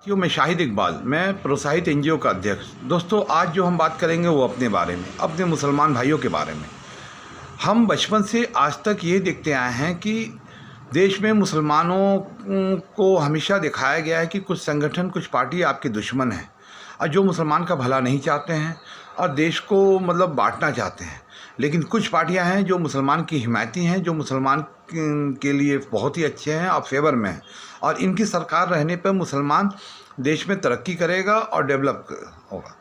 मैं शाहिद इकबाल, मैं प्रोत्साहित एनजीओ का अध्यक्ष। दोस्तों, आज जो हम बात करेंगे वो अपने बारे में, अपने मुसलमान भाइयों के बारे में। हम बचपन से आज तक ये देखते आए हैं कि देश में मुसलमानों को हमेशा दिखाया गया है कि कुछ संगठन, कुछ पार्टी आपके दुश्मन हैं और जो मुसलमान का भला नहीं चाहते हैं और देश को बांटना चाहते हैं। लेकिन कुछ पार्टियां हैं जो मुसलमान की हिमायती हैं, जो मुसलमान के लिए बहुत ही अच्छे हैं और फेवर में हैं, और इनकी सरकार रहने पर मुसलमान देश में तरक्की करेगा और डेवलप होगा।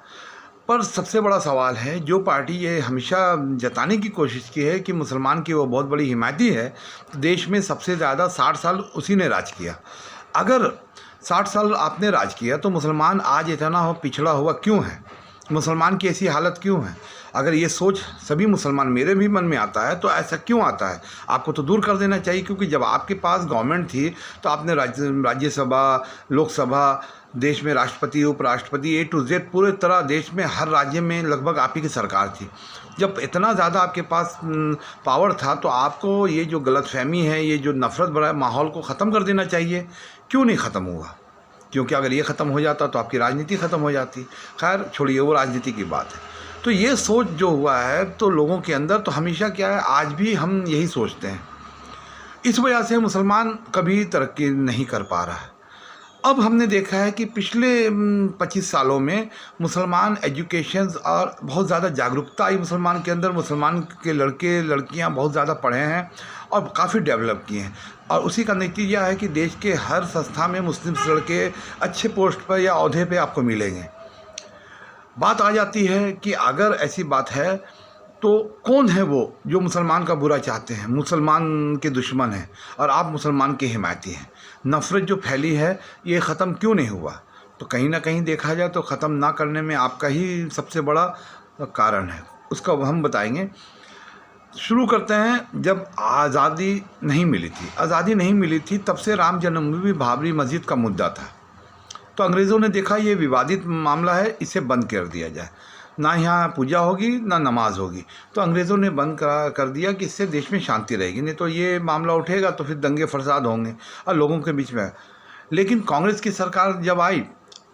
पर सबसे बड़ा सवाल है, जो पार्टी ये हमेशा जताने की कोशिश की है कि मुसलमान की वो बहुत बड़ी हिमायती है, तो देश में सबसे ज़्यादा 60 साल उसी ने राज किया। अगर 60 साल आपने राज किया तो मुसलमान आज इतना पिछड़ा हुआ क्यों है? मुसलमान की ऐसी हालत क्यों है? अगर ये सोच सभी मुसलमान, मेरे भी मन में आता है, तो ऐसा क्यों आता है? आपको तो दूर कर देना चाहिए, क्योंकि जब आपके पास गवर्नमेंट थी तो आपने राज्यसभा, लोकसभा, देश में राष्ट्रपति, उपराष्ट्रपति, A to Z पूरे तरह देश में हर राज्य में लगभग आप ही की सरकार थी। जब इतना ज़्यादा आपके पास पावर था तो आपको ये जो गलतफहमी है, ये जो नफ़रत भरा माहौल को ख़त्म कर देना चाहिए। क्यों नहीं ख़त्म हुआ? क्योंकि अगर ये ख़त्म हो जाता तो आपकी राजनीति ख़त्म हो जाती। खैर छोड़िए, वो राजनीति की बात है। तो ये सोच जो हुआ है तो लोगों के अंदर, तो हमेशा क्या है, आज भी हम यही सोचते हैं। इस वजह से मुसलमान कभी तरक्की नहीं कर पा रहा है। अब हमने देखा है कि पिछले 25 सालों में मुसलमान एजुकेशन और बहुत ज़्यादा जागरूकता आई मुसलमान के अंदर। मुसलमान के लड़के लड़कियां बहुत ज़्यादा पढ़े हैं और काफ़ी डेवलप किए हैं, और उसी का नतीजा है कि देश के हर संस्था में मुस्लिम लड़के अच्छे पोस्ट पर या ओहदे पे आपको मिलेंगे। बात आ जाती है कि अगर ऐसी बात है तो कौन है वो जो मुसलमान का बुरा चाहते हैं, मुसलमान के दुश्मन हैं, और आप मुसलमान के हिमायती हैं? नफ़रत जो फैली है ये ख़त्म क्यों नहीं हुआ? तो कहीं ना कहीं देखा जाए तो ख़त्म ना करने में आपका ही सबसे बड़ा कारण है। उसका हम बताएंगे। शुरू करते हैं, जब आज़ादी नहीं मिली थी तब से राम जन्मभूमि बाबरी मस्जिद का मुद्दा था। तो अंग्रेज़ों ने देखा ये विवादित मामला है, इसे बंद कर दिया जाए, ना यहाँ पूजा होगी ना नमाज होगी। तो अंग्रेज़ों ने बंद कर दिया कि इससे देश में शांति रहेगी, नहीं तो ये मामला उठेगा तो फिर दंगे फसाद होंगे और लोगों के बीच में। लेकिन कांग्रेस की सरकार जब आई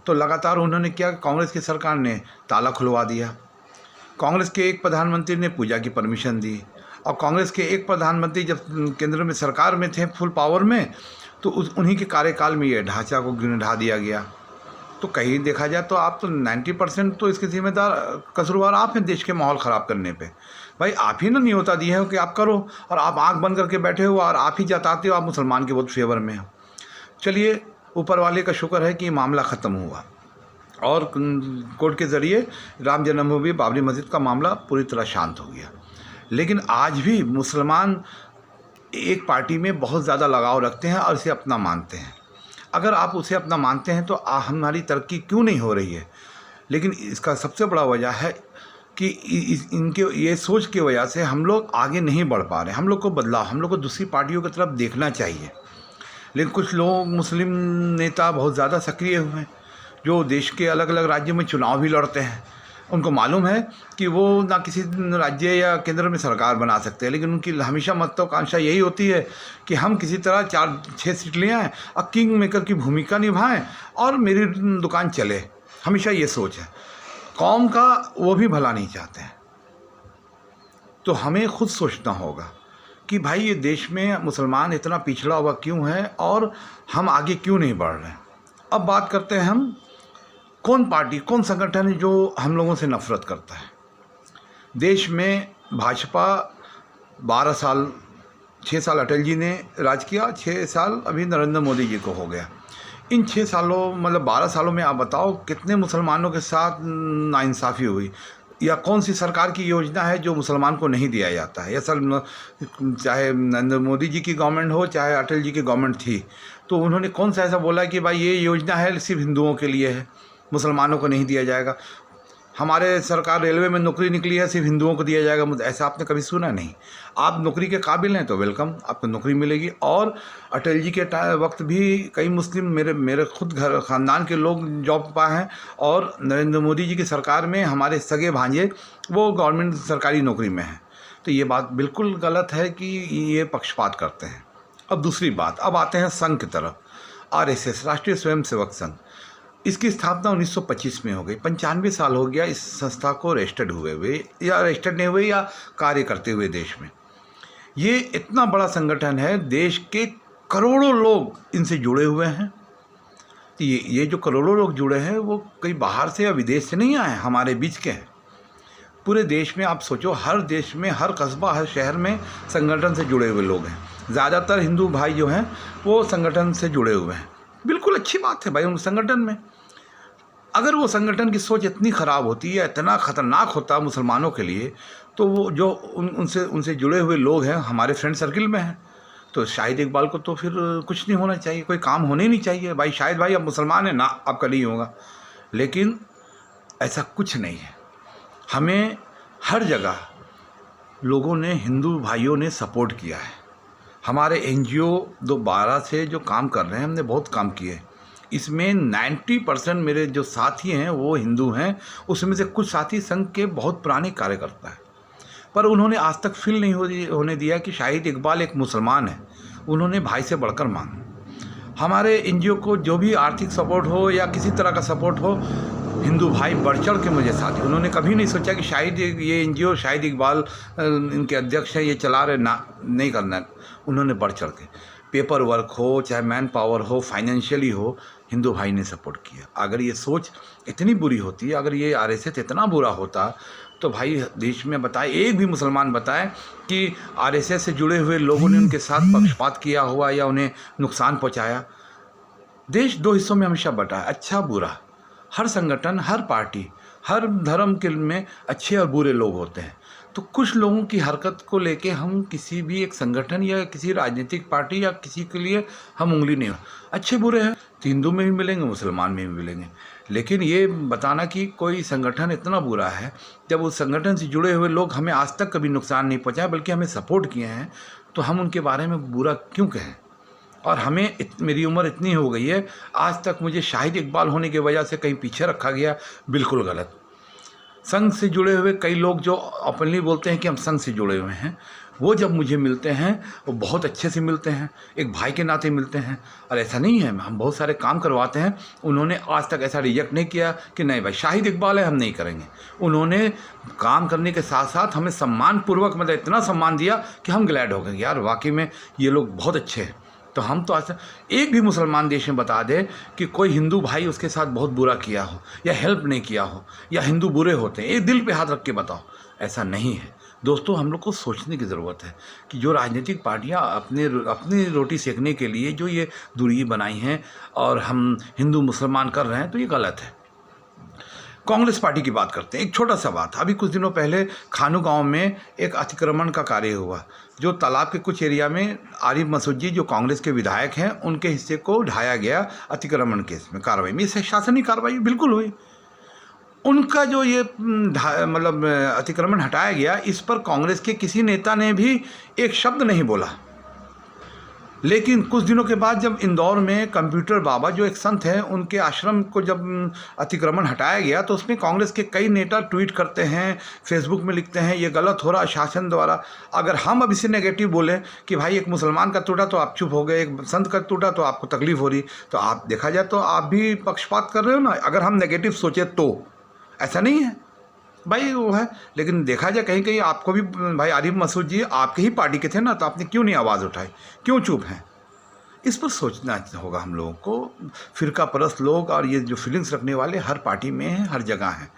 तो लगातार उन्होंने क्या, कांग्रेस की सरकार ने ताला खुलवा दिया। कांग्रेस के एक प्रधानमंत्री ने पूजा की परमिशन दी, और कांग्रेस के एक प्रधानमंत्री जब केंद्र में सरकार में थे, फुल पावर में, तो उन्हीं के कार्यकाल में ये ढांचा को ढा दिया गया। तो कहीं देखा जाए तो आप तो 90% तो इसके जिम्मेदार, कसूरवार आप हैं देश के माहौल ख़राब करने पे। भाई आप ही ना न्योता दिए हो कि आप करो, और आप आंख बंद करके बैठे हो और आप ही जताते हो आप मुसलमान के बहुत फेवर में हो। चलिए, ऊपर वाले का शुक्र है कि मामला ख़त्म हुआ और कोर्ट के ज़रिए राम जन्मभूमि बाबरी मस्जिद का मामला पूरी तरह शांत हो गया। लेकिन आज भी मुसलमान एक पार्टी में बहुत ज़्यादा लगाव रखते हैं और इसे अपना मानते हैं। अगर आप उसे अपना मानते हैं तो हमारी तरक्की क्यों नहीं हो रही है? लेकिन इसका सबसे बड़ा वजह है कि इनके ये सोच की वजह से हम लोग आगे नहीं बढ़ पा रहे। हम लोग को बदलाव, हम लोग को दूसरी पार्टियों की तरफ देखना चाहिए। लेकिन कुछ लोग, मुस्लिम नेता बहुत ज़्यादा सक्रिय हुए हैं, जो देश के अलग अलग राज्यों में चुनाव भी लड़ते हैं। उनको मालूम है कि वो ना किसी राज्य या केंद्र में सरकार बना सकते हैं, लेकिन उनकी हमेशा महत्वाकांक्षा यही होती है कि हम किसी तरह 4-6 सीट ले आएँ और किंग मेकर की भूमिका निभाएं और मेरी दुकान चले। हमेशा ये सोच है। कौम का वो भी भला नहीं चाहते हैं। तो हमें खुद सोचना होगा कि भाई ये देश में मुसलमान इतना पिछड़ा हुआ क्यों है और हम आगे क्यों नहीं बढ़ रहे हैं। अब बात करते हैं हम, कौन पार्टी, कौन संगठन है जो हम लोगों से नफ़रत करता है? देश में भाजपा 12 साल, 6 साल अटल जी ने राज किया, 6 साल अभी नरेंद्र मोदी जी को हो गया। इन 6 सालों 12 सालों में आप बताओ कितने मुसलमानों के साथ नाइंसाफ़ी हुई, या कौन सी सरकार की योजना है जो मुसलमान को नहीं दिया जाता है? या सर, चाहे नरेंद्र मोदी जी की गवर्नमेंट हो चाहे अटल जी की गवर्नमेंट थी, तो उन्होंने कौन सा ऐसा बोला कि भाई ये योजना है सिर्फ हिंदुओं के लिए है, मुसलमानों को नहीं दिया जाएगा? हमारे सरकार रेलवे में नौकरी निकली है, सिर्फ हिंदुओं को दिया जाएगा, ऐसा आपने कभी सुना नहीं। आप नौकरी के काबिल हैं तो वेलकम, आपको नौकरी मिलेगी। और अटल जी के वक्त भी कई मुस्लिम, मेरे खुद घर ख़ानदान के लोग जॉब पाए हैं, और नरेंद्र मोदी जी की सरकार में हमारे सगे भांजे वो गवर्नमेंट सरकारी नौकरी में हैं। तो ये बात बिल्कुल गलत है कि ये पक्षपात करते हैं। अब दूसरी बात, अब आते हैं संघ की तरफ। RSS, राष्ट्रीय स्वयंसेवक संघ। इसकी स्थापना 1925 में हो गई। 95 साल हो गया इस संस्था को रजिस्टर्ड हुए या रजिस्टर्ड नहीं हुए या कार्य करते हुए देश में। ये इतना बड़ा संगठन है, देश के करोड़ों लोग इनसे जुड़े हुए हैं। तो ये जो करोड़ों लोग जुड़े हैं वो कहीं बाहर से या विदेश से नहीं आए, हमारे बीच के हैं। पूरे देश में आप सोचो, हर देश में, हर कस्बा, हर शहर में संगठन से जुड़े हुए लोग हैं। ज़्यादातर हिंदू भाई जो हैं वो संगठन से जुड़े हुए हैं। बिल्कुल अच्छी बात है भाई उन संगठन में। अगर वो संगठन की सोच इतनी ख़राब होती है, इतना ख़तरनाक होता मुसलमानों के लिए, तो वो जो उनसे जुड़े हुए लोग हैं हमारे फ्रेंड सर्किल में हैं, तो शाहिद इकबाल को तो फिर कुछ नहीं होना चाहिए, कोई काम होने ही नहीं चाहिए। भाई शाहिद भाई अब मुसलमान है ना, आपका नहीं होगा। लेकिन ऐसा कुछ नहीं है। हमें हर जगह लोगों ने, हिंदू भाइयों ने सपोर्ट किया है। हमारे NGO 2012 से जो काम कर रहे हैं, हमने बहुत काम किए। इसमें 90% मेरे जो साथी हैं वो हिंदू हैं। उसमें से कुछ साथी संघ के बहुत पुराने कार्यकर्ता हैं, पर उन्होंने आज तक फील नहीं होने दिया कि शाहिद इकबाल एक मुसलमान है। उन्होंने भाई से बढ़कर मांगा। हमारे NGO को जो भी आर्थिक सपोर्ट हो या किसी तरह का सपोर्ट हो, हिंदू भाई बढ़ चढ़ के मुझे साथ हैं। उन्होंने कभी नहीं सोचा कि शाहिद ये NGO शाहिद इकबाल इनके अध्यक्ष हैं, ये चला रहे ना, नहीं करना है। उन्होंने बढ़ चढ़ के, पेपर वर्क हो चाहे मैन पावर हो, फाइनेंशियली हो, हिंदू भाई ने सपोर्ट किया। अगर ये सोच इतनी बुरी होती, अगर ये RSS इतना बुरा होता, तो भाई देश में बताए, एक भी मुसलमान बताए कि RSS से जुड़े हुए लोगों ने उनके साथ पक्षपात किया हुआ या उन्हें नुकसान पहुंचाया। देश दो हिस्सों में हमेशा बटा है, अच्छा बुरा। हर संगठन, हर पार्टी, हर धर्म के में अच्छे और बुरे लोग होते हैं। तो कुछ लोगों की हरकत को लेके हम किसी भी एक संगठन या किसी राजनीतिक पार्टी या किसी के लिए हम उंगली नहीं, अच्छे बुरे हैं तो हिंदू में भी मिलेंगे, मुसलमान में भी मिलेंगे। लेकिन ये बताना कि कोई संगठन इतना बुरा है, जब उस संगठन से जुड़े हुए लोग हमें आज तक कभी नुकसान नहीं पहुंचाए बल्कि हमें सपोर्ट किए हैं, तो हम उनके बारे में बुरा क्यों कहें। और हमें मेरी उम्र इतनी हो गई है, आज तक मुझे शाहिद इकबाल होने की वजह से कहीं पीछे रखा गया, बिल्कुल गलत। संघ से जुड़े हुए कई लोग जो ओपनली बोलते हैं कि हम संघ से जुड़े हुए हैं, वो जब मुझे मिलते हैं वो बहुत अच्छे से मिलते हैं, एक भाई के नाते मिलते हैं। और ऐसा नहीं है, हम बहुत सारे काम करवाते हैं, उन्होंने आज तक ऐसा रिजेक्ट नहीं किया कि नहीं भाई शाहिद इकबाल है हम नहीं करेंगे। उन्होंने काम करने के साथ साथ हमें सम्मानपूर्वक, मतलब इतना सम्मान दिया कि हम ग्लैड हो गए, यार वाकई में ये लोग बहुत अच्छे हैं। तो हम तो आज एक भी मुसलमान देश में बता दे कि कोई हिंदू भाई उसके साथ बहुत बुरा किया हो या हेल्प नहीं किया हो या हिंदू बुरे होते हैं, एक दिल पे हाथ रख के बताओ, ऐसा नहीं है। दोस्तों, हम लोग को सोचने की ज़रूरत है कि जो राजनीतिक पार्टियां अपनी रोटी सेकने के लिए जो ये दूरी बनाई हैं और हम हिंदू मुसलमान कर रहे हैं, तो ये गलत है। कांग्रेस पार्टी की बात करते हैं। एक छोटा सा बात, अभी कुछ दिनों पहले खानू गांव में एक अतिक्रमण का कार्य हुआ, जो तालाब के कुछ एरिया में आरिफ मसूद जी जो कांग्रेस के विधायक हैं उनके हिस्से को ढाया गया अतिक्रमण केस में कार्रवाई में। इस शासनिक कार्रवाई बिल्कुल हुई। उनका जो ये मतलब अतिक्रमण हटाया गया, इस पर कांग्रेस के किसी नेता ने भी एक शब्द नहीं बोला। लेकिन कुछ दिनों के बाद जब इंदौर में कंप्यूटर बाबा जो एक संत हैं, उनके आश्रम को जब अतिक्रमण हटाया गया, तो उसमें कांग्रेस के कई नेता ट्वीट करते हैं, फेसबुक में लिखते हैं ये गलत हो रहा शासन द्वारा। अगर हम अब इसे नेगेटिव बोलें कि भाई एक मुसलमान का टूटा तो आप चुप हो गए, एक संत का टूटा तो आपको तकलीफ हो रही, तो आप देखा जाए तो आप भी पक्षपात कर रहे हो ना। अगर हम नेगेटिव सोचे तो ऐसा नहीं है भाई, वो है। लेकिन देखा जाए कहीं कहीं आपको भी भाई आरिफ मसूद जी आपके ही पार्टी के थे ना, तो आपने क्यों नहीं आवाज़ उठाई, क्यों चुप हैं? इस पर सोचना होगा हम लोगों को। फिरका परस्त लोग और ये जो फीलिंग्स रखने वाले हर पार्टी में हैं, हर जगह हैं,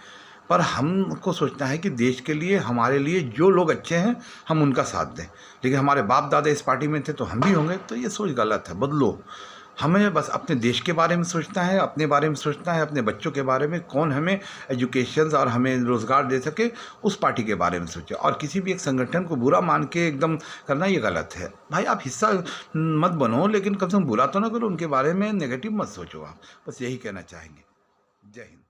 पर हमको सोचना है कि देश के लिए, हमारे लिए जो लोग अच्छे हैं हम उनका साथ दें। लेकिन हमारे बाप दादा इस पार्टी में थे तो हम भी होंगे, तो ये सोच गलत है, बदलो। हमें बस अपने देश के बारे में सोचना है, अपने बारे में सोचना है, अपने बच्चों के बारे में, कौन हमें एजुकेशन और हमें रोज़गार दे सके, उस पार्टी के बारे में सोचें। और किसी भी एक संगठन को बुरा मान के एकदम करना ये गलत है। भाई आप हिस्सा मत बनो, लेकिन कम से कम बुरा तो ना करो, उनके बारे में नेगेटिव मत सोचो। आप बस यही कहना चाहेंगे। जय हिंद।